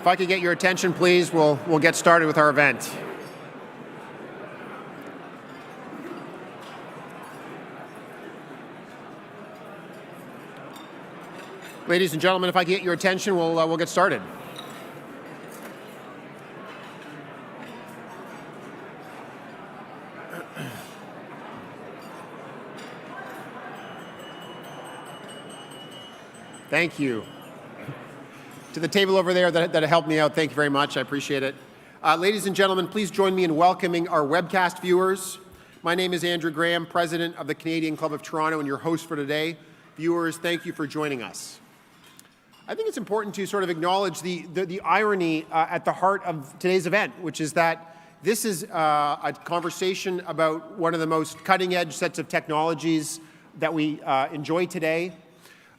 If I could get your attention, please, we'll get started with our event. Ladies and gentlemen, if I can get your attention, we'll get started. Thank you. To the table over there that helped me out, thank you very much. I appreciate it. Ladies and gentlemen, please join me in welcoming our webcast viewers. My name is Andrew Graham, President of the Canadian Club of Toronto and your host for today. Viewers, thank you for joining us. I think it's important to sort of acknowledge the irony at the heart of today's event, which is that this is a conversation about one of the most cutting-edge sets of technologies that we enjoy today.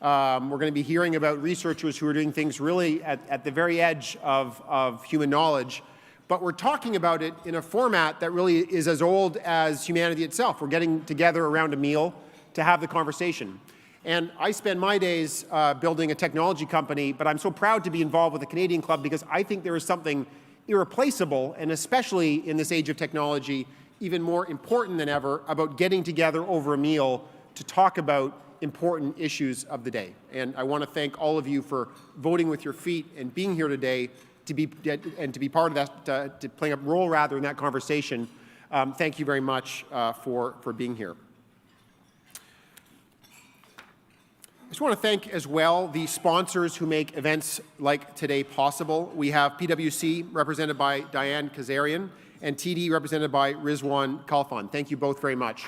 We're going to be hearing about researchers who are doing things really at the very edge of human knowledge. But we're talking about it in a format that really is as old as humanity itself. We're getting together around a meal to have the conversation. And I spend my days building a technology company, but I'm so proud to be involved with the Canadian Club because I think there is something irreplaceable, and especially in this age of technology, even more important than ever, about getting together over a meal to talk about important issues of the day. And I want to thank all of you for voting with your feet and being here today to be part of that, to play a role rather in that conversation. Thank you very much for being here. I just want to thank as well the sponsors who make events like today possible. We have PwC represented by Diane Kazarian and TD represented by Rizwan Khalfan. Thank you both very much.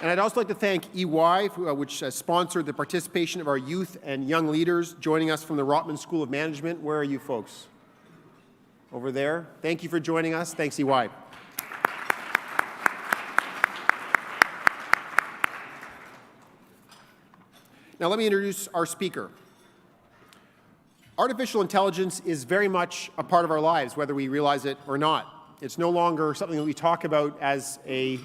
And I'd also like to thank EY, which sponsored the participation of our youth and young leaders joining us from the Rotman School of Management. Where are you folks? Over there. Thank you for joining us. Thanks, EY. Now let me introduce our speaker. Artificial intelligence is very much a part of our lives, whether we realize it or not. It's no longer something that we talk about as a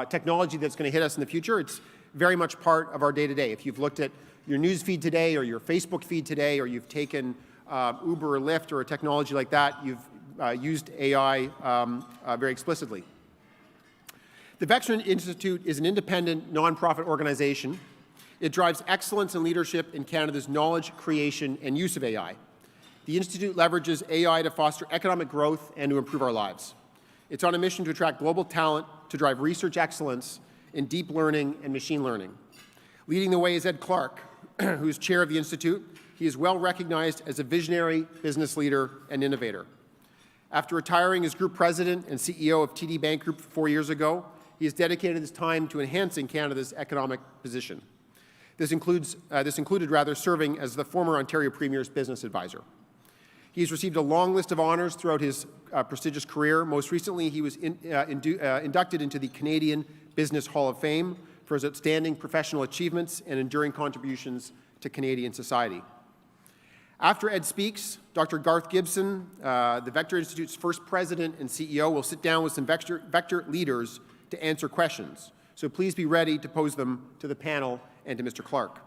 technology that's going to hit us in the future. It's very much part of our day-to-day. If you've looked at your news feed today or your Facebook feed today, or you've taken Uber or Lyft or a technology like that, you've used AI very explicitly. The Vector Institute is an independent, nonprofit organization. It drives excellence and leadership in Canada's knowledge creation and use of AI. The Institute leverages AI to foster economic growth and to improve our lives. It's on a mission to attract global talent to drive research excellence in deep learning and machine learning. Leading the way is Ed Clark, who's chair of the Institute. He is well recognized as a visionary business leader and innovator. After retiring as group president and CEO of TD Bank Group 4 years ago, he has dedicated his time to enhancing Canada's economic position. This included serving as the former Ontario Premier's business advisor. He's received a long list of honors throughout his prestigious career. Most recently, he was inducted into the Canadian Business Hall of Fame for his outstanding professional achievements and enduring contributions to Canadian society. After Ed speaks, Dr. Garth Gibson, the Vector Institute's first president and CEO, will sit down with some Vector leaders to answer questions. So please be ready to pose them to the panel and to Mr. Clark.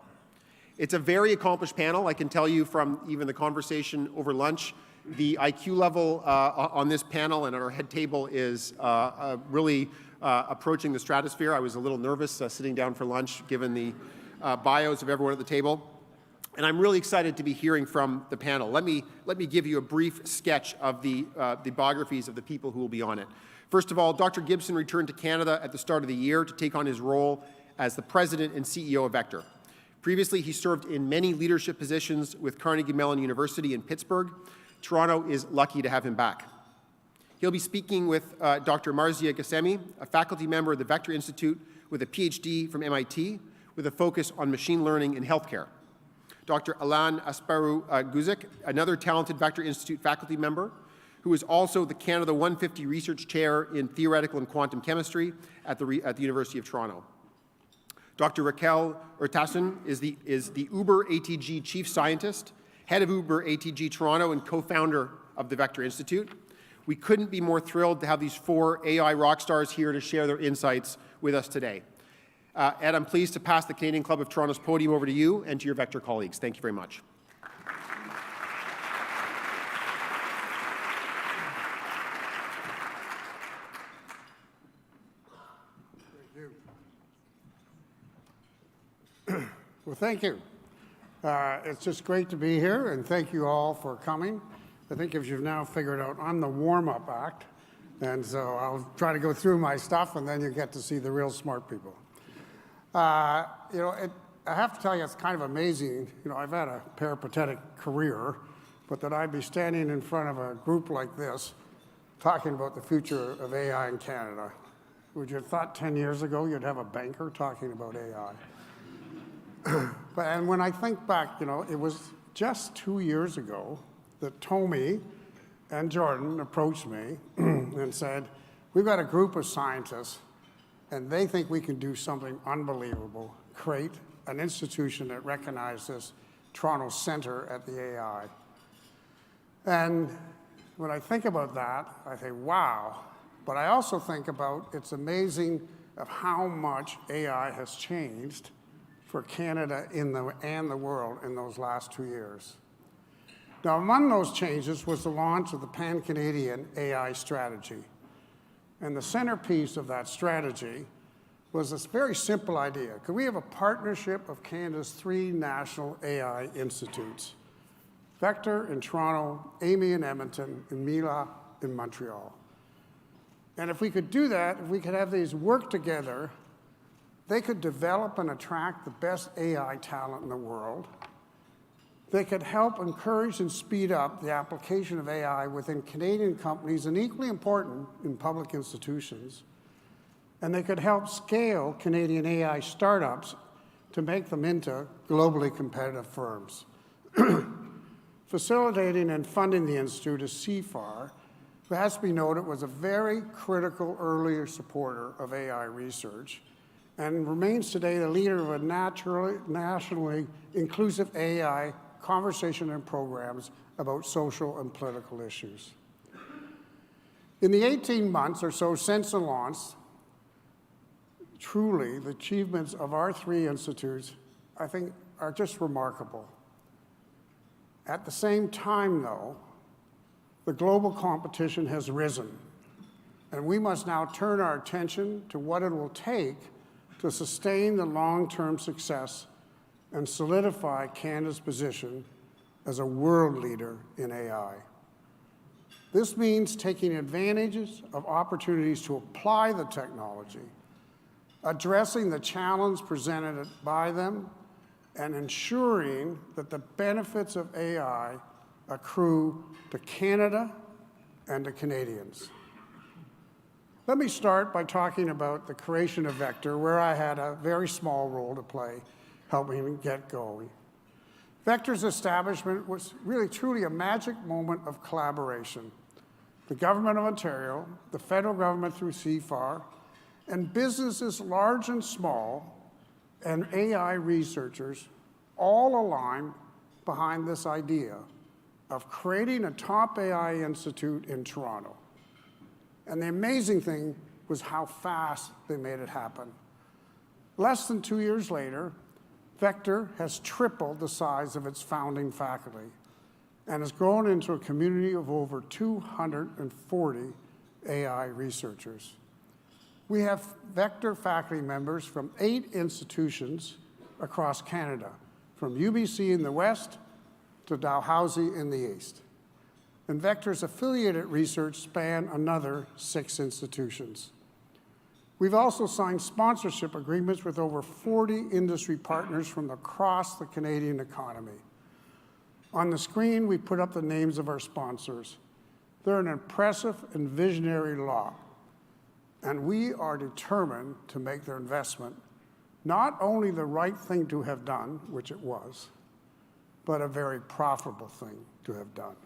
It's a very accomplished panel. I can tell you from even the conversation over lunch, the IQ level on this panel and on our head table is really approaching the stratosphere. I was a little nervous sitting down for lunch, given the bios of everyone at the table. And I'm really excited to be hearing from the panel. Let me give you a brief sketch of the biographies of the people who will be on it. First of all, Dr. Gibson returned to Canada at the start of the year to take on his role as the president and CEO of Vector. Previously, he served in many leadership positions with Carnegie Mellon University in Pittsburgh. Toronto is lucky to have him back. He'll be speaking with Dr. Marzia Ghassemi, a faculty member of the Vector Institute with a PhD from MIT, with a focus on machine learning in healthcare. Dr. Alan Asparu-Guzik, another talented Vector Institute faculty member, who is also the Canada 150 Research Chair in Theoretical and Quantum Chemistry at the University of Toronto. Dr. Raquel Urtasun is the Uber ATG Chief Scientist, head of Uber ATG Toronto, and co-founder of the Vector Institute. We couldn't be more thrilled to have these 4 AI rock stars here to share their insights with us today. Ed, I'm pleased to pass the Canadian Club of Toronto's podium over to you and to your Vector colleagues. Thank you very much. Well, thank you. It's just great to be here, and thank you all for coming. I think if you've now figured out, I'm the warm-up act, and so I'll try to go through my stuff, and then you get to see the real smart people. I have to tell you, it's kind of amazing. I've had a peripatetic career, but that I'd be standing in front of a group like this talking about the future of AI in Canada. Would you have thought 10 years ago you'd have a banker talking about AI? And when I think back, it was just 2 years ago that Tomi and Jordan approached me and said, we've got a group of scientists, and they think we can do something unbelievable, create an institution that recognizes Toronto's center at the AI. And when I think about that, I say, wow. But I also think about it's amazing of how much AI has changed for Canada and the world in those last 2 years. Now, among those changes was the launch of the Pan-Canadian AI strategy. And the centerpiece of that strategy was this very simple idea. Could we have a partnership of Canada's 3 national AI institutes? Vector in Toronto, AMI in Edmonton, and Mila in Montreal. And if we could do that, if we could have these work together, they could develop and attract the best AI talent in the world. They could help encourage and speed up the application of AI within Canadian companies and equally important in public institutions. And they could help scale Canadian AI startups to make them into globally competitive firms. Facilitating and funding the Institute is CFAR, who has to be noted was a very critical earlier supporter of AI research and remains today the leader of a nationally inclusive AI conversation and programs about social and political issues. In the 18 months or so since the launch, truly the achievements of our 3 institutes, I think, are just remarkable. At the same time, though, the global competition has risen, and we must now turn our attention to what it will take to sustain the long-term success and solidify Canada's position as a world leader in AI. This means taking advantages of opportunities to apply the technology, addressing the challenge presented by them, and ensuring that the benefits of AI accrue to Canada and to Canadians. Let me start by talking about the creation of Vector, where I had a very small role to play, helping it get going. Vector's establishment was really truly a magic moment of collaboration. The Government of Ontario, the federal government through CFAR, and businesses large and small, and AI researchers all aligned behind this idea of creating a top AI institute in Toronto. And the amazing thing was how fast they made it happen. Less than 2 years later, Vector has tripled the size of its founding faculty and has grown into a community of over 240 AI researchers. We have Vector faculty members from 8 institutions across Canada, from UBC in the west to Dalhousie in the east. And Vector's affiliated research span another 6 institutions. We've also signed sponsorship agreements with over 40 industry partners from across the Canadian economy. On the screen, we put up the names of our sponsors. They're an impressive and visionary lot, and we are determined to make their investment not only the right thing to have done, which it was, but a very profitable thing to have done.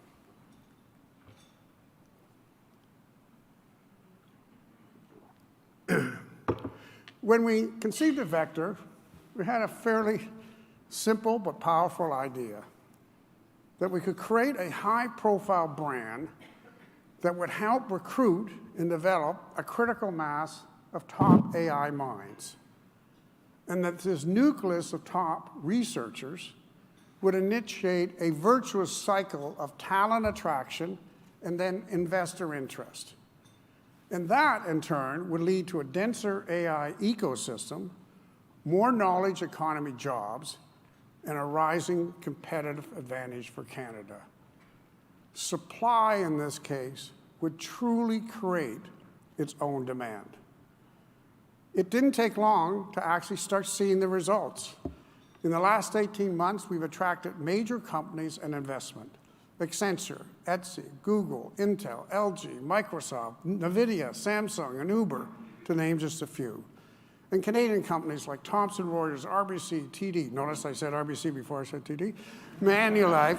When we conceived of Vector, we had a fairly simple but powerful idea that we could create a high-profile brand that would help recruit and develop a critical mass of top AI minds, and that this nucleus of top researchers would initiate a virtuous cycle of talent attraction and then investor interest. And that, in turn, would lead to a denser AI ecosystem, more knowledge economy jobs, and a rising competitive advantage for Canada. Supply, in this case, would truly create its own demand. It didn't take long to actually start seeing the results. In the last 18 months, we've attracted major companies and investment. Accenture, Etsy, Google, Intel, LG, Microsoft, NVIDIA, Samsung, and Uber, to name just a few. And Canadian companies like Thomson Reuters, RBC, TD, notice I said RBC before I said TD, Manulife,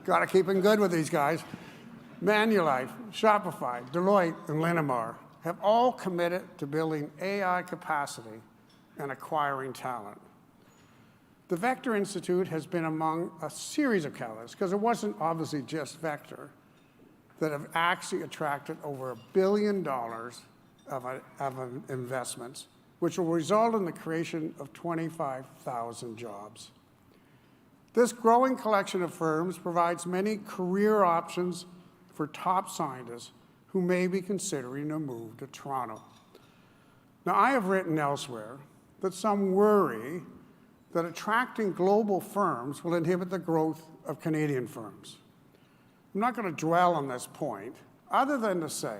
gotta keep in good with these guys, Manulife, Shopify, Deloitte, and Linamar have all committed to building AI capacity and acquiring talent. The Vector Institute has been among a series of catalysts, because it wasn't obviously just Vector, that have actually attracted over $1 billion of investments, which will result in the creation of 25,000 jobs. This growing collection of firms provides many career options for top scientists who may be considering a move to Toronto. Now, I have written elsewhere that some worry that attracting global firms will inhibit the growth of Canadian firms. I'm not going to dwell on this point, other than to say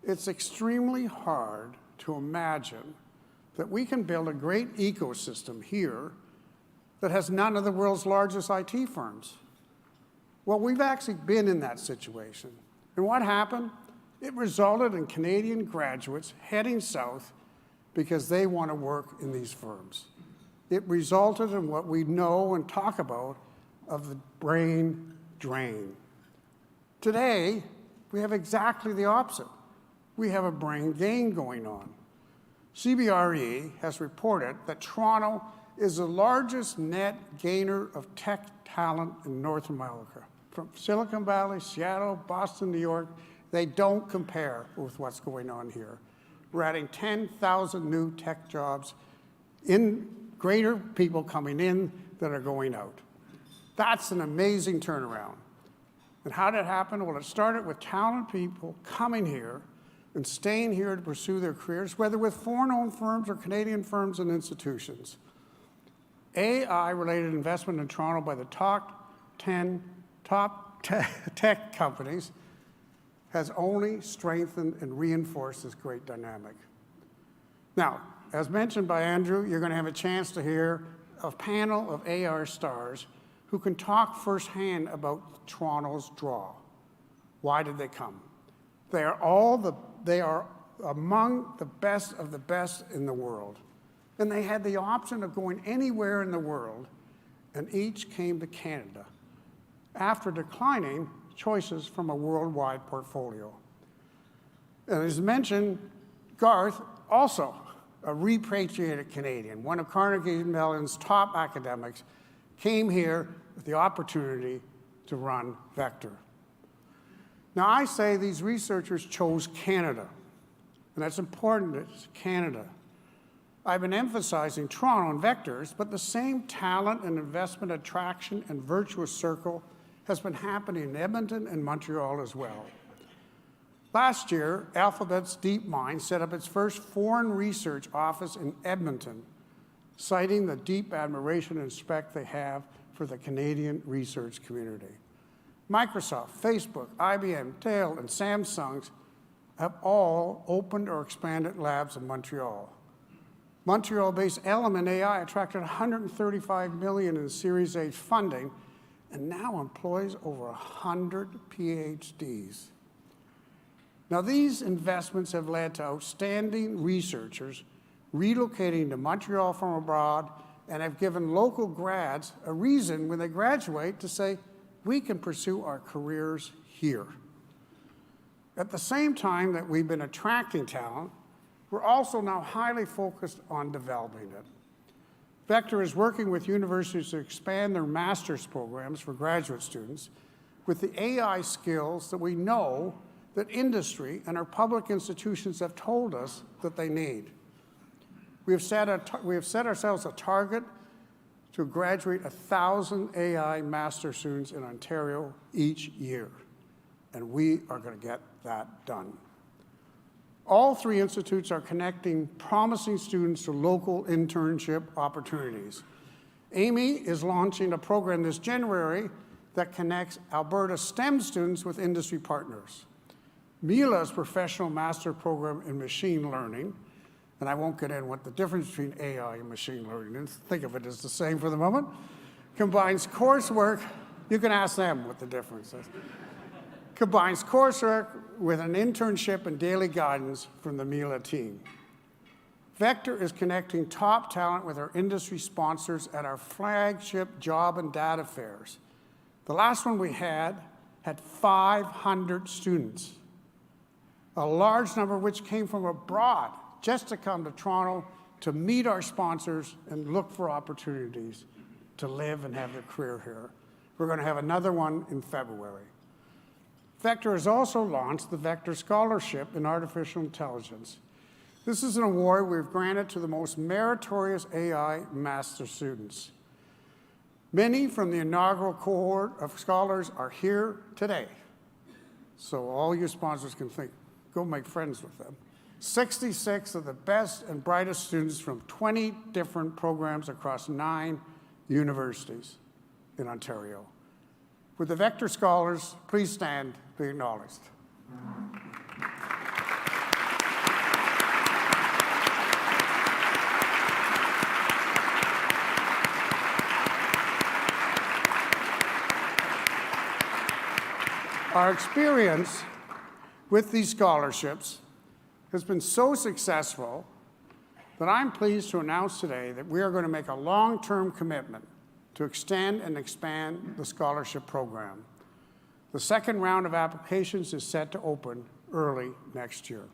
it's extremely hard to imagine that we can build a great ecosystem here that has none of the world's largest IT firms. Well, we've actually been in that situation. And what happened? It resulted in Canadian graduates heading south because they want to work in these firms. It resulted in what we know and talk about of the brain drain. Today, we have exactly the opposite. We have a brain gain going on. CBRE has reported that Toronto is the largest net gainer of tech talent in North America. From Silicon Valley, Seattle, Boston, New York, they don't compare with what's going on here. We're adding 10,000 new tech jobs, in greater people coming in that are going out. That's an amazing turnaround. And how did it happen? Well, it started with talented people coming here and staying here to pursue their careers, whether with foreign-owned firms or Canadian firms and institutions. AI-related investment in Toronto by the top 10 tech companies has only strengthened and reinforced this great dynamic. Now, as mentioned by Andrew, you're going to have a chance to hear a panel of AR stars who can talk firsthand about Toronto's draw. Why did they come? They are among the best of the best in the world. And they had the option of going anywhere in the world, and each came to Canada after declining choices from a worldwide portfolio. And as mentioned, Garth, also a repatriated Canadian, one of Carnegie Mellon's top academics, came here with the opportunity to run Vector. Now, I say these researchers chose Canada, and that's important, it's Canada. I've been emphasizing Toronto and Vectors, but the same talent and investment attraction and virtuous circle has been happening in Edmonton and Montreal as well. Last year, Alphabet's DeepMind set up its first foreign research office in Edmonton, citing the deep admiration and respect they have for the Canadian research community. Microsoft, Facebook, IBM, Dell, and Samsung have all opened or expanded labs in Montreal. Montreal-based Element AI attracted $135 million in Series A funding and now employs over 100 PhDs. Now, these investments have led to outstanding researchers relocating to Montreal from abroad and have given local grads a reason when they graduate to say, we can pursue our careers here. At the same time that we've been attracting talent, we're also now highly focused on developing it. Vector is working with universities to expand their master's programs for graduate students, with the AI skills that we know that industry and our public institutions have told us that they need. We have set ourselves a target to graduate 1,000 AI master students in Ontario each year, and we are going to get that done. All three institutes are connecting promising students to local internship opportunities. Amy is launching a program this January that connects Alberta STEM students with industry partners. Mila's professional master program in machine learning, and I won't get in what the difference between AI and machine learning is, think of it as the same for the moment, combines coursework, you can ask them what the difference is, combines coursework with an internship and daily guidance from the Mila team. Vector is connecting top talent with our industry sponsors at our flagship job and data fairs. The last one we had 500 students, a large number of which came from abroad just to come to Toronto to meet our sponsors and look for opportunities to live and have their career here. We're going to have another one in February. Vector has also launched the Vector Scholarship in Artificial Intelligence. This is an award we've granted to the most meritorious AI master students. Many from the inaugural cohort of scholars are here today, so all your sponsors can think, go make friends with them. 66 of the best and brightest students from 20 different programs across 9 universities in Ontario. Would the Vector Scholars please stand to be acknowledged? Our experience with these scholarships has been so successful that I'm pleased to announce today that we are going to make a long-term commitment to extend and expand the scholarship program. The second round of applications is set to open early next year.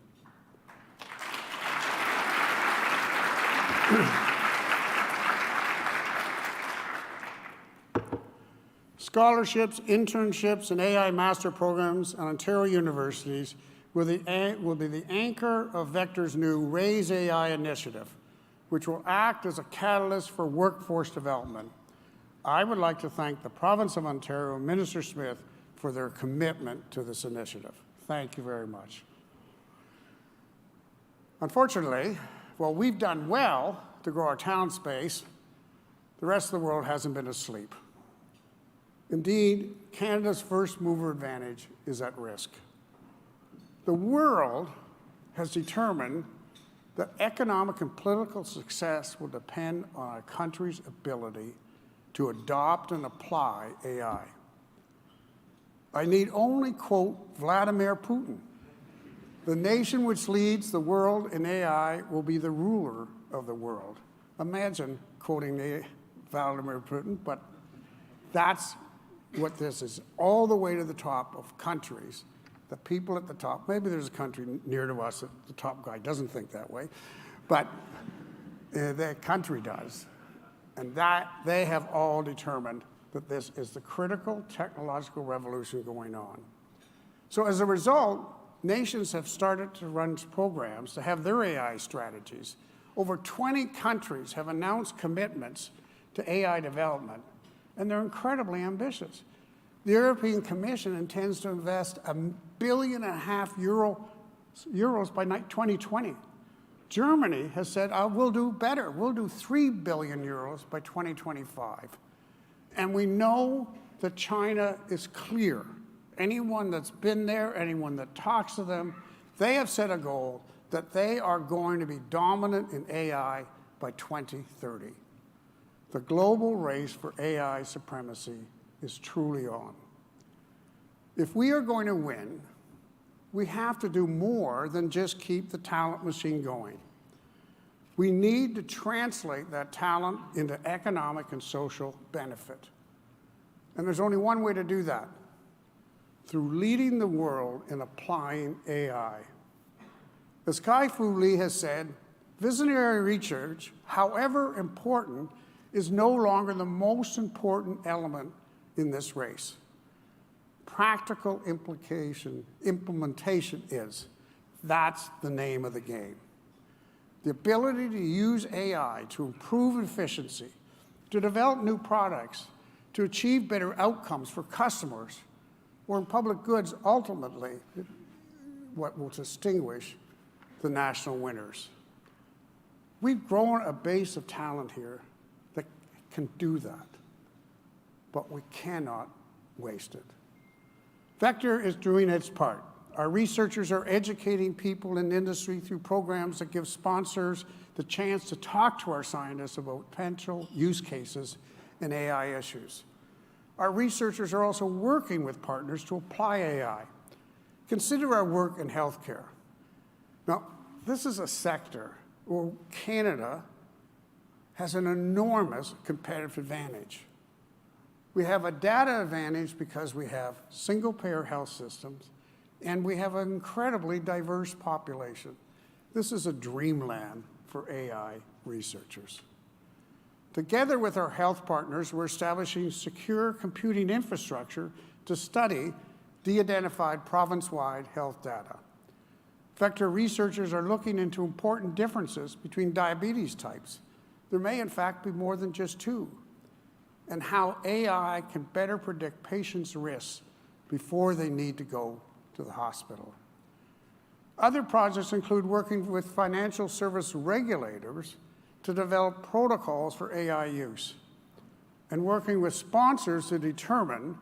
Scholarships, internships, and AI master programs at Ontario universities will be the anchor of Vector's new Raise AI initiative, which will act as a catalyst for workforce development. I would like to thank the Province of Ontario and Minister Smith for their commitment to this initiative. Thank you very much. Unfortunately, while we've done well to grow our talent space, the rest of the world hasn't been asleep. Indeed, Canada's first mover advantage is at risk. The world has determined that economic and political success will depend on a country's ability to adopt and apply AI. I need only quote Vladimir Putin. The nation which leads the world in AI will be the ruler of the world. Imagine quoting Vladimir Putin, but that's what this is, all the way to the top of countries, the people at the top. Maybe there's a country near to us that the top guy doesn't think that way, but the country does. And that they have all determined that this is the critical technological revolution going on. So as a result, nations have started to run programs to have their AI strategies. Over 20 countries have announced commitments to AI development, and they're incredibly ambitious. The European Commission intends to invest €1.5 billion by 2020. Germany has said, we'll do better. We'll do €3 billion by 2025. And we know that China is clear. Anyone that's been there, anyone that talks to them, they have set a goal that they are going to be dominant in AI by 2030. The global race for AI supremacy is truly on. If we are going to win, we have to do more than just keep the talent machine going. We need to translate that talent into economic and social benefit. And there's only one way to do that, through leading the world in applying AI. As Kai-Fu Lee has said, visionary research, however important, is no longer the most important element in this race. practical implementation is. That's the name of the game. The ability to use AI to improve efficiency, to develop new products, to achieve better outcomes for customers, or in public goods, ultimately, what will distinguish the national winners. We've grown a base of talent here that can do that, but we cannot waste it. Vector is doing its part. Our researchers are educating people in industry through programs that give sponsors the chance to talk to our scientists about potential use cases and AI issues. Our researchers are also working with partners to apply AI. Consider our work in healthcare. Now, this is a sector where Canada has an enormous competitive advantage. We have a data advantage because we have single-payer health systems, and we have an incredibly diverse population. This is a dreamland for AI researchers. Together with our health partners, we're establishing secure computing infrastructure to study de-identified province-wide health data. Vector researchers are looking into important differences between diabetes types. There may, in fact, be more than just two, and how AI can better predict patients' risks before they need to go to the hospital. Other projects include working with financial service regulators to develop protocols for AI use, and working with sponsors to determine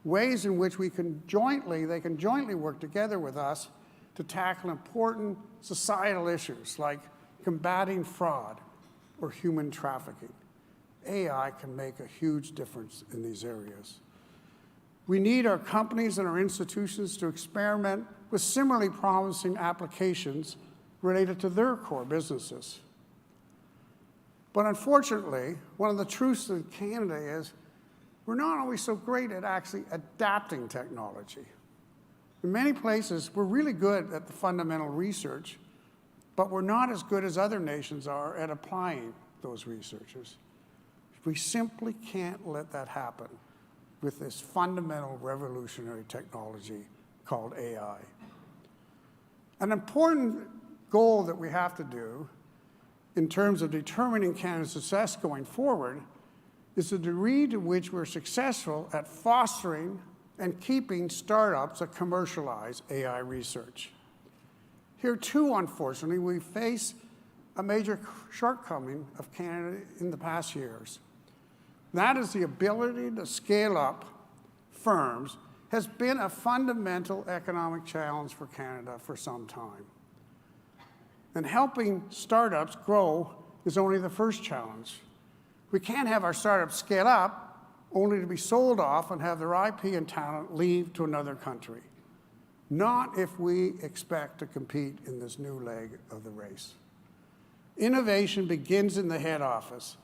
ways in which they can jointly work together with us to tackle important societal issues like combating fraud or human trafficking. AI can make a huge difference in these areas. We need our companies and our institutions to experiment with similarly promising applications related to their core businesses. But unfortunately, one of the truths in Canada is we're not always so great at actually adapting technology. In many places, we're really good at the fundamental research, but we're not as good as other nations are at applying those researchers. We simply can't let that happen with this fundamental revolutionary technology called AI. An important goal that we have to do in terms of determining Canada's success going forward is the degree to which we're successful at fostering and keeping startups that commercialize AI research. Here too, unfortunately, we face a major shortcoming of Canada in the past years. That is the ability to scale up firms has been a fundamental economic challenge for Canada for some time. And helping startups grow is only the first challenge. We can't have our startups scale up only to be sold off and have their IP and talent leave to another country. Not if we expect to compete in this new leg of the race. Innovation begins in the head office,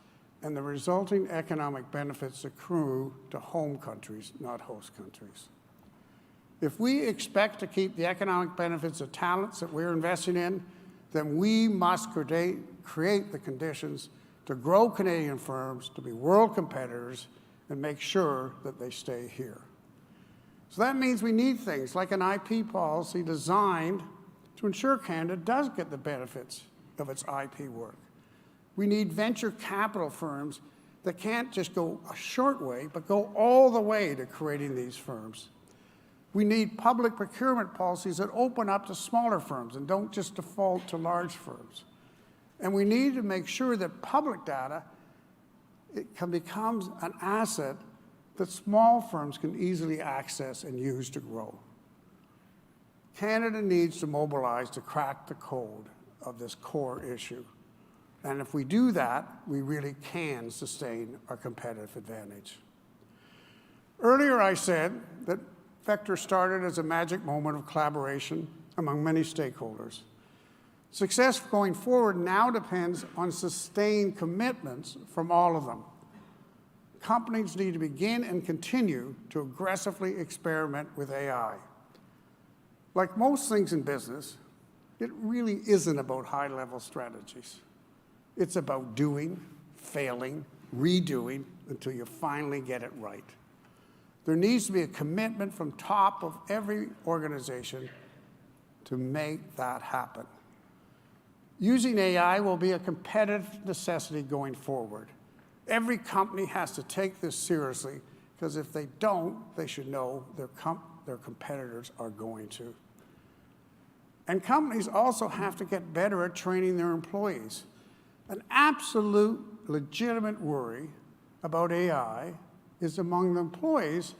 and the resulting economic benefits accrue to home countries, not host countries. If we expect to keep the economic benefits of talents that we're investing in, then we must create the conditions to grow Canadian firms to be world competitors and make sure that they stay here. So that means we need things like an IP policy designed to ensure Canada does get the benefits of its IP work. We need venture capital firms that can't just go a short way, but go all the way to creating these firms. We need public procurement policies that open up to smaller firms and don't just default to large firms. And we need to make sure that public data becomes an asset that small firms can easily access and use to grow. Canada needs to mobilize to crack the code of this core issue. And if we do that, we really can sustain our competitive advantage. Earlier I said that Vector started as a magic moment of collaboration among many stakeholders. Success going forward now depends on sustained commitments from all of them. Companies need to begin and continue to aggressively experiment with AI. Like most things in business, it really isn't about high-level strategies. It's about doing, failing, redoing until you finally get it right. There needs to be a commitment from top of every organization to make that happen. Using AI will be a competitive necessity going forward. Every company has to take this seriously, because if they don't, they should know their competitors are going to. And companies also have to get better at training their employees. An absolute legitimate worry about AI is among the employees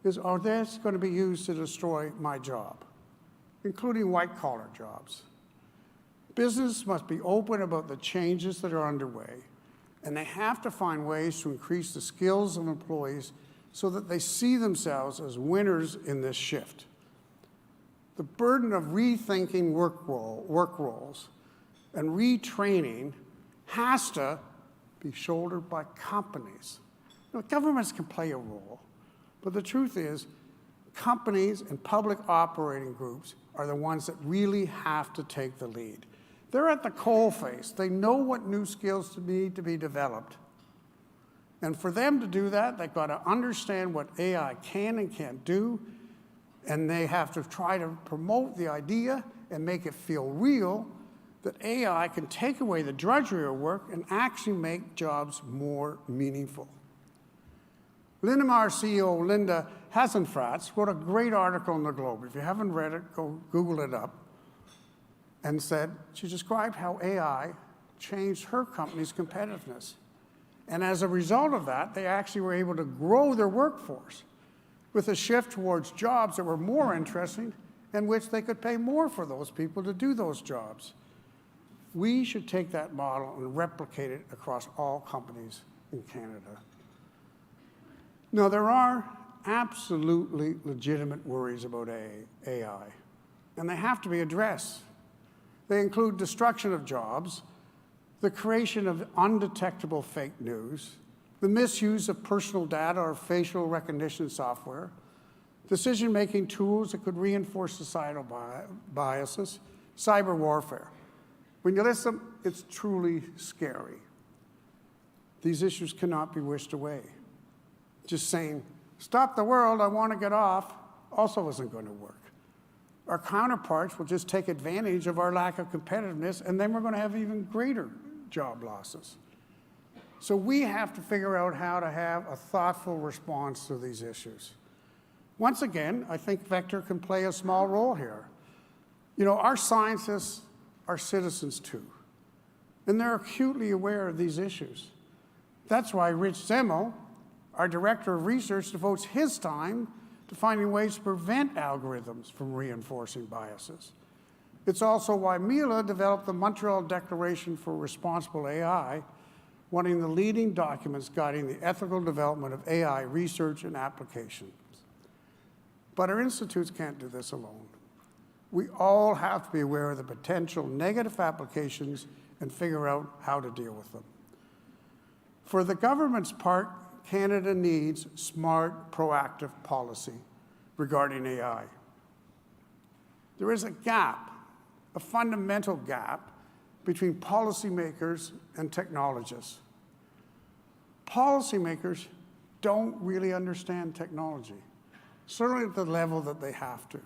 is, are this going to be used to destroy my job, including white-collar jobs? Business must be open about the changes that are underway, and they have to find ways to increase the skills of employees so that they see themselves as winners in this shift. The burden of rethinking work roles and retraining has to be shouldered by companies. Governments can play a role, but the truth is companies and public operating groups are the ones that really have to take the lead. They're at the coalface. They know what new skills need to be developed. And for them to do that, they've got to understand what AI can and can't do, and they have to try to promote the idea and make it feel real that AI can take away the drudgery of work and actually make jobs more meaningful. Linamar CEO Linda Hasenfratz wrote a great article in the Globe. If you haven't read it, go Google it up. And she described how AI changed her company's competitiveness. And as a result of that, they actually were able to grow their workforce with a shift towards jobs that were more interesting and which they could pay more for those people to do those jobs. We should take that model and replicate it across all companies in Canada. Now, there are absolutely legitimate worries about AI, and they have to be addressed. They include destruction of jobs, the creation of undetectable fake news, the misuse of personal data or facial recognition software, decision-making tools that could reinforce societal biases, cyber warfare. When you list them, it's truly scary. These issues cannot be wished away. Just saying, stop the world, I want to get off, also isn't going to work. Our counterparts will just take advantage of our lack of competitiveness, and then we're going to have even greater job losses. So we have to figure out how to have a thoughtful response to these issues. Once again, I think Vector can play a small role here. Our scientists are citizens too, and they're acutely aware of these issues. That's why Rich Zemmel, our director of research, devotes his time to finding ways to prevent algorithms from reinforcing biases. It's also why Mila developed the Montreal Declaration for Responsible AI, one of the leading documents guiding the ethical development of AI research and applications. But our institutes can't do this alone. We all have to be aware of the potential negative applications and figure out how to deal with them. For the government's part, Canada needs smart, proactive policy regarding AI. There is a gap, a fundamental gap, between policymakers and technologists. Policymakers don't really understand technology, certainly at the level that they have to.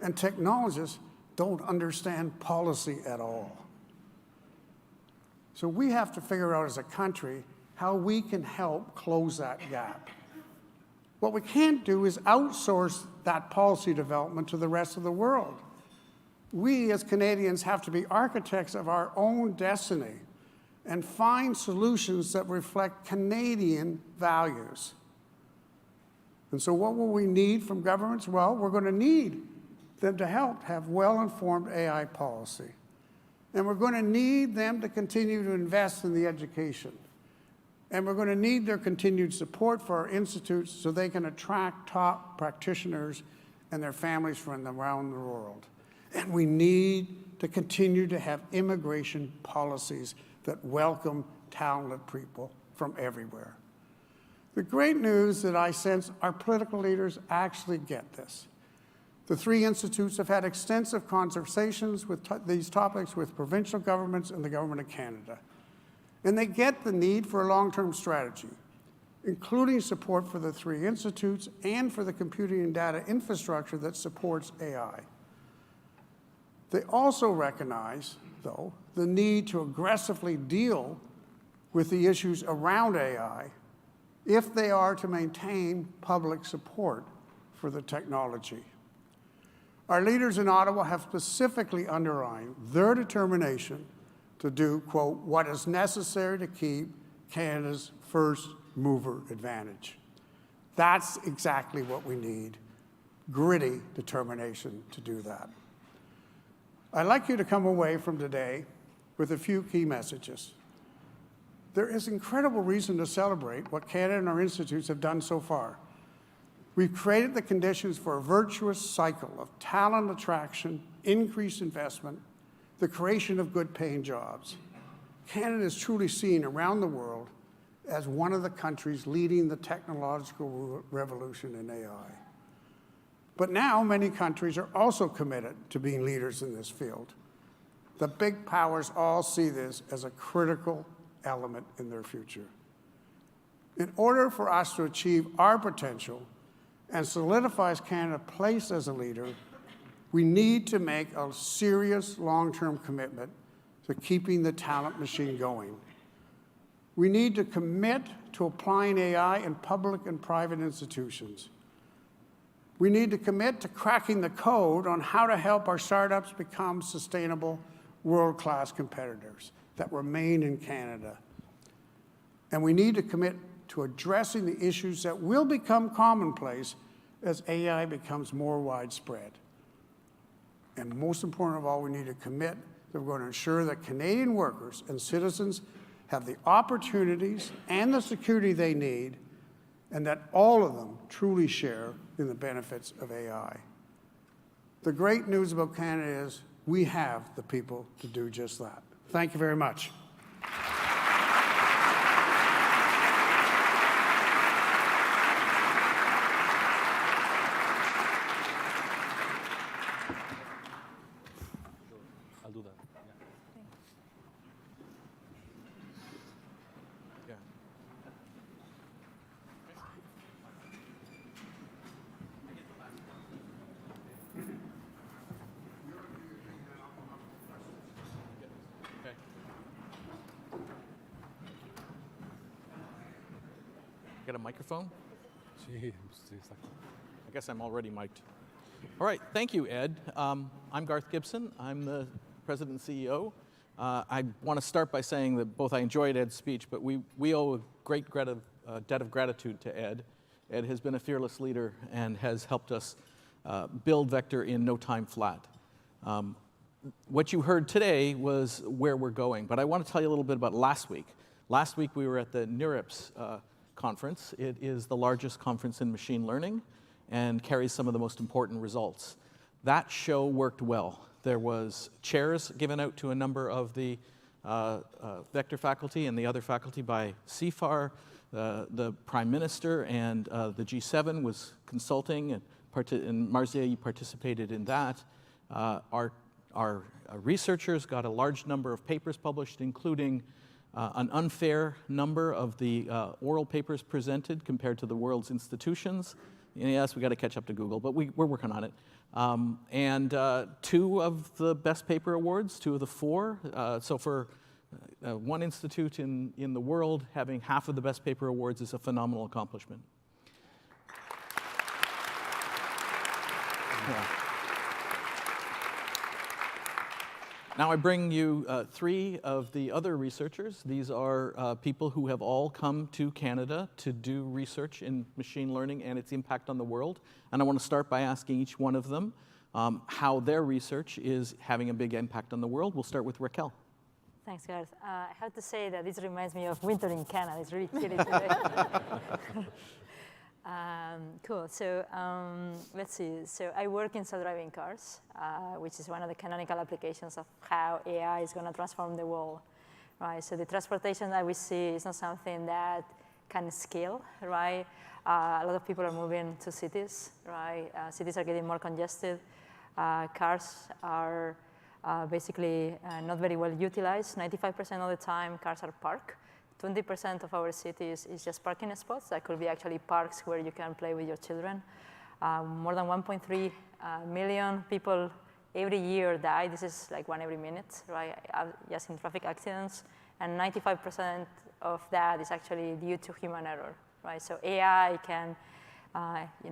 And technologists don't understand policy at all. So we have to figure out as a country how we can help close that gap. What we can't do is outsource that policy development to the rest of the world. We as Canadians have to be architects of our own destiny and find solutions that reflect Canadian values. And so what will we need from governments? Well, we're going to need them to help have well-informed AI policy. And we're going to need them to continue to invest in the education. And we're going to need their continued support for our institutes so they can attract top practitioners and their families from around the world. And we need to continue to have immigration policies that welcome talented people from everywhere. The great news that I sense our political leaders actually get this. The three institutes have had extensive conversations with these topics with provincial governments and the Government of Canada. And they get the need for a long-term strategy. including support for the 3 institutes and for the computing and data infrastructure that supports AI. They also recognize, though, the need to aggressively deal with the issues around AI if they are to maintain public support for the technology. Our leaders in Ottawa have specifically underlined their determination to do, quote, what is necessary to keep Canada's first mover advantage. That's exactly what we need, gritty determination to do that. I'd like you to come away from today with a few key messages. There is incredible reason to celebrate what Canada and our institutes have done so far. We've created the conditions for a virtuous cycle of talent attraction, increased investment, the creation of good-paying jobs. Canada is truly seen around the world as one of the countries leading the technological revolution in AI. But now many countries are also committed to being leaders in this field. The big powers all see this as a critical element in their future. In order for us to achieve our potential and solidifies Canada's place as a leader, we need to make a serious long-term commitment to keeping the talent machine going. We need to commit to applying AI in public and private institutions. We need to commit to cracking the code on how to help our startups become sustainable, world-class competitors that remain in Canada. And we need to commit to addressing the issues that will become commonplace as AI becomes more widespread. And most important of all, we need to commit that we're going to ensure that Canadian workers and citizens have the opportunities and the security they need, and that all of them truly share in the benefits of AI. The great news about Canada is we have the people to do just that. Thank you very much. I'll do that. Yeah. Okay. Get a microphone? I guess I'm already mic'd. All right, thank you, Ed. I'm Garth Gibson. I'm the President and CEO. I want to start by saying that both I enjoyed Ed's speech, but we owe a great debt of gratitude to Ed. Ed has been a fearless leader and has helped us build Vector in no time flat. What you heard today was where we're going, but I want to tell you a little bit about last week. Last week we were at the NeurIPS conference. It is the largest conference in machine learning and carries some of the most important results. That show worked well. There was chairs given out to a number of the Vector faculty and the other faculty by CFAR. The Prime Minister and the G7 was consulting, and Marzieh, you participated in that. Our researchers got a large number of papers published, including an unfair number of the oral papers presented compared to the world's institutions. And yes, we got to catch up to Google, but we're working on it. And 2 of the best paper awards, 2 of the 4. So for one institute in the world, having half of the best paper awards is a phenomenal accomplishment. Yeah. Now I bring you 3 of the other researchers. These are people who have all come to Canada to do research in machine learning and its impact on the world. And I want to start by asking each one of them how their research is having a big impact on the world. We'll start with Raquel. Thanks, Garth. I have to say that this reminds me of winter in Canada. It's really chilly today. Cool. So let's see. So I work in self-driving cars, which is one of the canonical applications of how AI is going to transform the world, right? So the transportation that we see is not something that can scale, right? A lot of people are moving to cities, right? Cities are getting more congested. Cars are basically not very well utilized. 95% of the time, cars are parked 20% of our cities is just parking spots. That could be actually parks where you can play with your children. More than 1.3 million people every year die. This is like 1 every minute, right? Just in traffic accidents. And 95% of that is actually due to human error, right? So AI can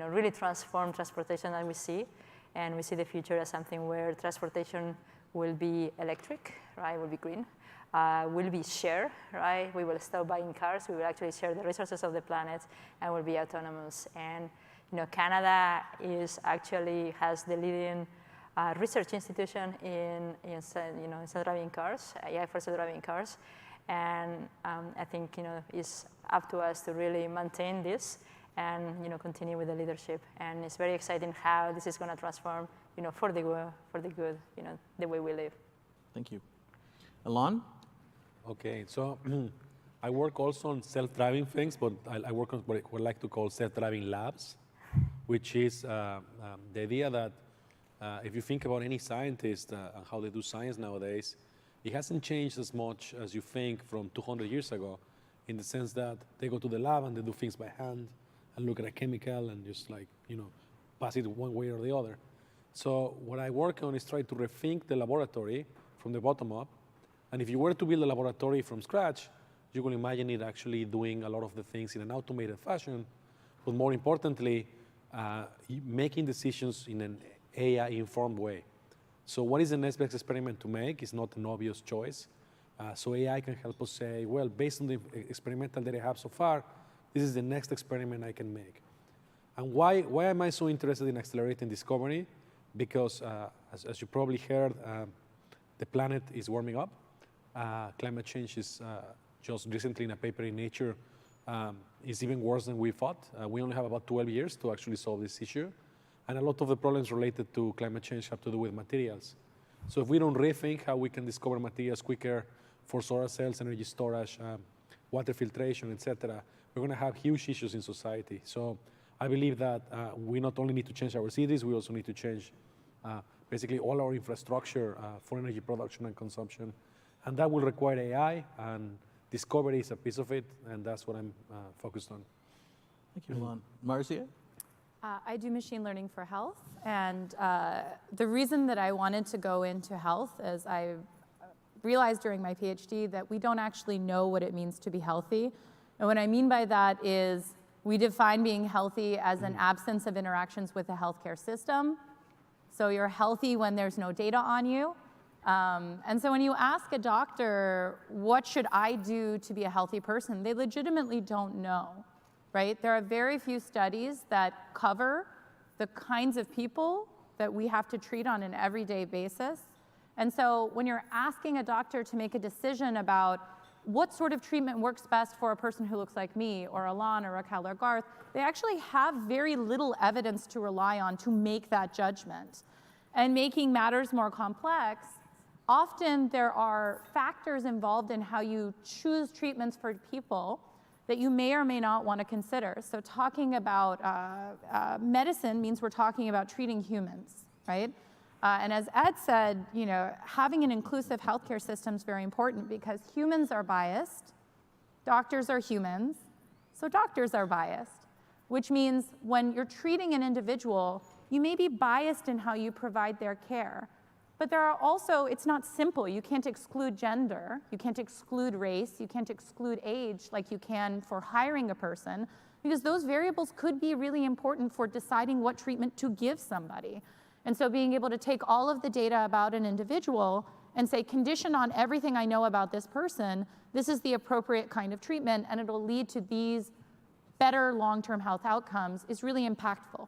really transform transportation that we see. And we see the future as something where transportation will be electric, right? Will be green. Will be shared, right? We will stop buying cars. We will actually share the resources of the planet, and will be autonomous. And Canada has the leading research institution in self-driving cars, AI for self-driving cars. And I think it's up to us to really maintain this and continue with the leadership. And it's very exciting how this is going to transform for the good, the way we live. Thank you. Alon? Okay, so I work also on self-driving things, but I work on what I like to call self-driving labs, which is the idea that if you think about any scientist and how they do science nowadays, it hasn't changed as much as you think from 200 years ago, in the sense that they go to the lab and they do things by hand and look at a chemical and just pass it one way or the other. So what I work on is try to rethink the laboratory from the bottom up. And if you were to build a laboratory from scratch, you can imagine it actually doing a lot of the things in an automated fashion, but more importantly, making decisions in an AI-informed way. So what is the next best experiment to make is not an obvious choice. So AI can help us say, well, based on the experimental data I have so far, this is the next experiment I can make. And why am I so interested in accelerating discovery? Because as you probably heard, the planet is warming up. Climate change is just recently in a paper in Nature is even worse than we thought. We only have about 12 years to actually solve this issue. And a lot of the problems related to climate change have to do with materials. So if we don't rethink how we can discover materials quicker for solar cells, energy storage, water filtration, etc., we're going to have huge issues in society. So I believe that we not only need to change our cities, we also need to change basically all our infrastructure for energy production and consumption. And that will require AI, and discovery is a piece of it, and that's what I'm focused on. Thank you, Alon. Marzia? I do machine learning for health, and the reason that I wanted to go into health is I realized during my PhD that we don't actually know what it means to be healthy. And what I mean by that is we define being healthy as an absence of interactions with the healthcare system. So you're healthy when there's no data on you. And so when you ask a doctor, what should I do to be a healthy person, they legitimately don't know, right? There are very few studies that cover the kinds of people that we have to treat on an everyday basis. And so when you're asking a doctor to make a decision about what sort of treatment works best for a person who looks like me, or Alon, or Raquel, or Garth, they actually have very little evidence to rely on to make that judgment. And making matters more complex, often there are factors involved in how you choose treatments for people that you may or may not want to consider. So talking about medicine means we're talking about treating humans, right? And as Ed said, having an inclusive healthcare system is very important because humans are biased, doctors are humans, so doctors are biased, which means when you're treating an individual, you may be biased in how you provide their care. But there are also, it's not simple. You can't exclude gender, you can't exclude race, you can't exclude age like you can for hiring a person, because those variables could be really important for deciding what treatment to give somebody. And so being able to take all of the data about an individual and say, conditioned on everything I know about this person, this is the appropriate kind of treatment, and it'll lead to these better long-term health outcomes, is really impactful.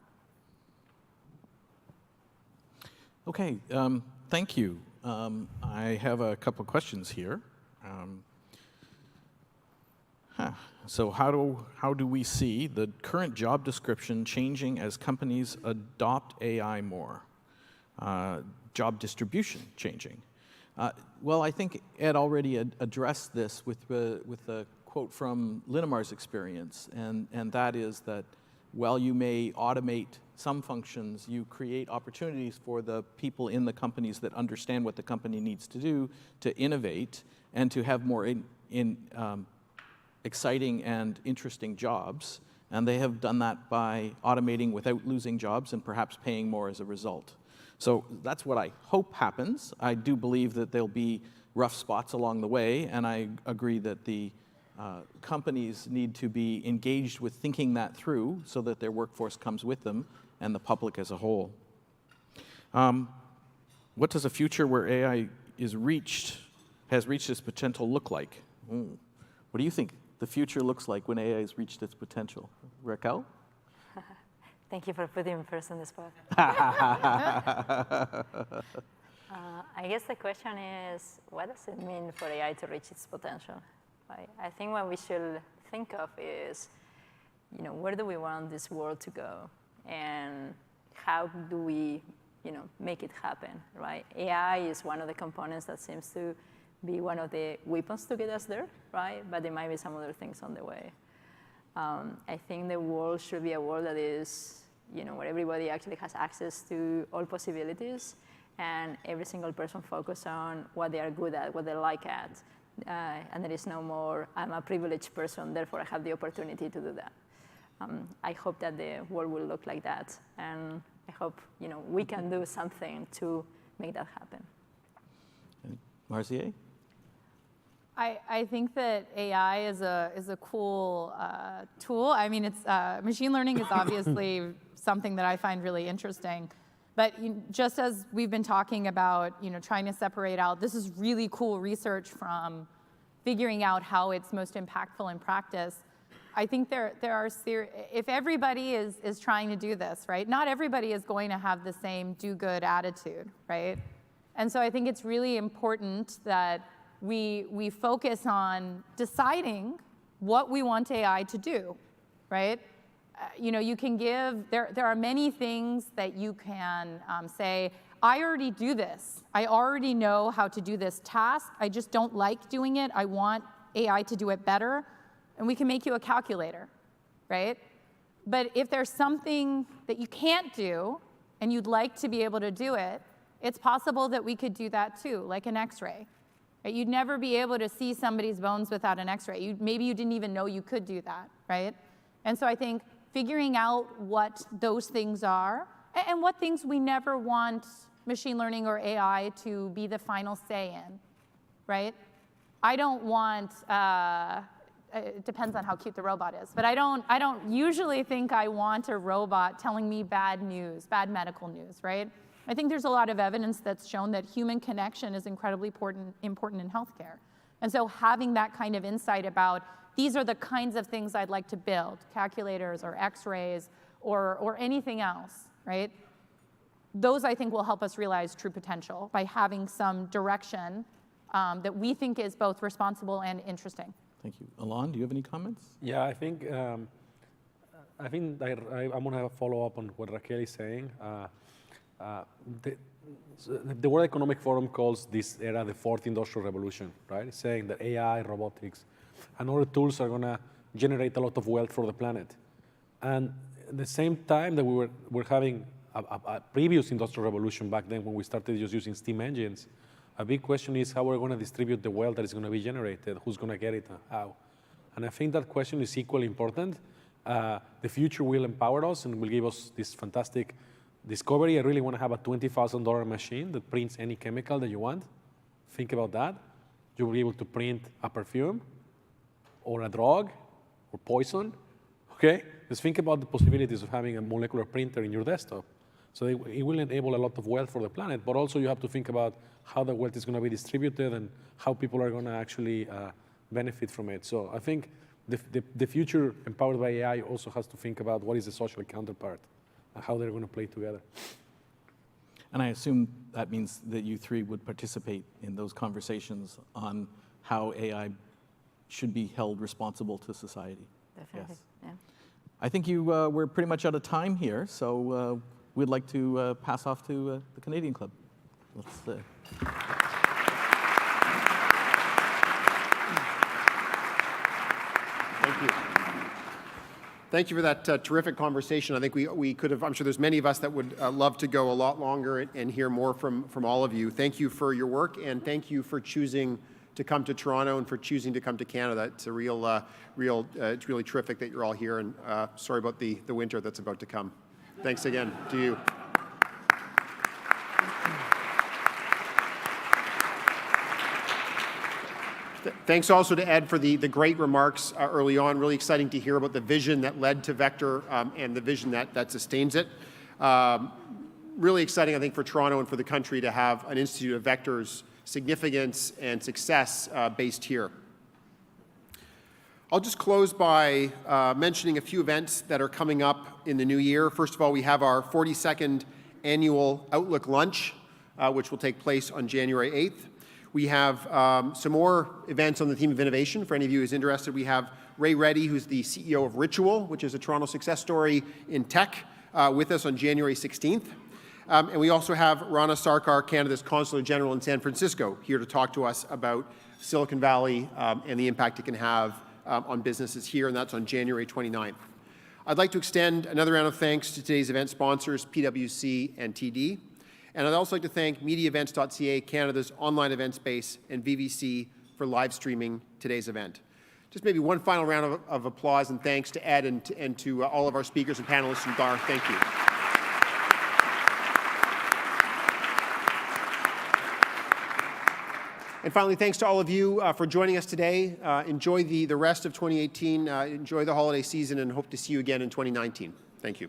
Okay, thank you. I have a couple of questions here. So how do we see the current job description changing as companies adopt AI more? Job distribution changing? Well, I think Ed already addressed this with the quote from Linamar's experience, and that is that while you may automate some functions, you create opportunities for the people in the companies that understand what the company needs to do to innovate and to have more exciting and interesting jobs, and they have done that by automating without losing jobs and perhaps paying more as a result. So that's what I hope happens. I do believe that there'll be rough spots along the way, and I agree that the companies need to be engaged with thinking that through so that their workforce comes with them and the public as a whole. What does a future where AI has reached its potential look like? What do you think the future looks like when AI has reached its potential? Raquel? Thank you for putting me first on the spot. I guess the question is, what does it mean for AI to reach its potential? Right? I think what we should think of is, where do we want this world to go? And how do we, make it happen, right? AI is one of the components that seems to be one of the weapons to get us there, right? But there might be some other things on the way. I think the world should be a world that is, where everybody actually has access to all possibilities, and every single person focus on what they are good at, what they like at. And there is no more, I'm a privileged person, therefore I have the opportunity to do that. I hope that the world will look like that, and I hope we can do something to make that happen. Marzieh? I think that AI is a cool tool. I mean, it's machine learning is obviously something that I find really interesting. But just as we've been talking about, trying to separate out, this is really cool research from figuring out how it's most impactful in practice. I think there are if everybody is trying to do this, right? Not everybody is going to have the same do-good attitude, right? And so I think it's really important that we focus on deciding what we want AI to do, right? You can there are many things that you can say, I already do this. I already know how to do this task. I just don't like doing it. I want AI to do it better. And we can make you a calculator, right? But if there's something that you can't do and you'd like to be able to do it, it's possible that we could do that too, like an X-ray. Right? You'd never be able to see somebody's bones without an X-ray. Maybe you didn't even know you could do that, right? And so I think figuring out what those things are and what things we never want machine learning or AI to be the final say in, right? I don't want, it depends on how cute the robot is, but I don't usually think I want a robot telling me bad news, bad medical news, right? I think there's a lot of evidence that's shown that human connection is incredibly important in healthcare. And so having that kind of insight about these are the kinds of things I'd like to build, calculators or X-rays or anything else, right? Those I think will help us realize true potential by having some direction that we think is both responsible and interesting. Thank you. Alon, do you have any comments? Yeah, I think I'm going to follow up on what Raquel is saying. The World Economic Forum calls this era the fourth industrial revolution, right? It's saying that AI, robotics, and other tools are going to generate a lot of wealth for the planet. And at the same time that we were having a previous industrial revolution back then when we started just using steam engines, a big question is how we're going to distribute the wealth that is going to be generated, who's going to get it, and how. And I think that question is equally important. The future will empower us and will give us this fantastic discovery. I really want to have a $20,000 machine that prints any chemical that you want. Think about that. You will be able to print a perfume or a drug or poison, okay? Just think about the possibilities of having a molecular printer in your desktop. So it will enable a lot of wealth for the planet, but also you have to think about how the wealth is going to be distributed and how people are going to actually benefit from it. So I think the future empowered by AI also has to think about what is the social counterpart and how they're going to play together. And I assume that means that you three would participate in those conversations on how AI should be held responsible to society. Definitely, Yes. yeah. I think we're pretty much out of time here, so we'd like to pass off to the Canadian Club. Let's Thank you. Thank you for that terrific conversation. I think we could have, I'm sure there's many of us that would love to go a lot longer and hear more from all of you. Thank you for your work, and thank you for choosing to come to Toronto and for choosing to come to Canada. It's a it's really terrific that you're all here, and sorry about the winter that's about to come. Thanks again to you. Thanks also to Ed for the great remarks early on. Really exciting to hear about the vision that led to Vector and the vision that sustains it. Really exciting, I think, for Toronto and for the country to have an institute of Vector's significance and success based here. I'll just close by mentioning a few events that are coming up in the new year. First of all, we have our 42nd annual Outlook Lunch, which will take place on January 8th. We have some more events on the theme of innovation. For any of you who's interested, we have Ray Reddy, who's the CEO of Ritual, which is a Toronto success story in tech, with us on January 16th. And we also have Rana Sarkar, Canada's Consular General in San Francisco, here to talk to us about Silicon Valley and the impact it can have on businesses here, and that's on January 29th. I'd like to extend another round of thanks to today's event sponsors, PwC and TD. And I'd also like to thank MediaEvents.ca, Canada's online event space, and VVC for live streaming today's event. Just maybe one final round of applause and thanks to Ed and to all of our speakers and panelists from Gar. Thank you. And finally, thanks to all of you for joining us today. Enjoy the rest of 2018. Enjoy the holiday season, and hope to see you again in 2019. Thank you.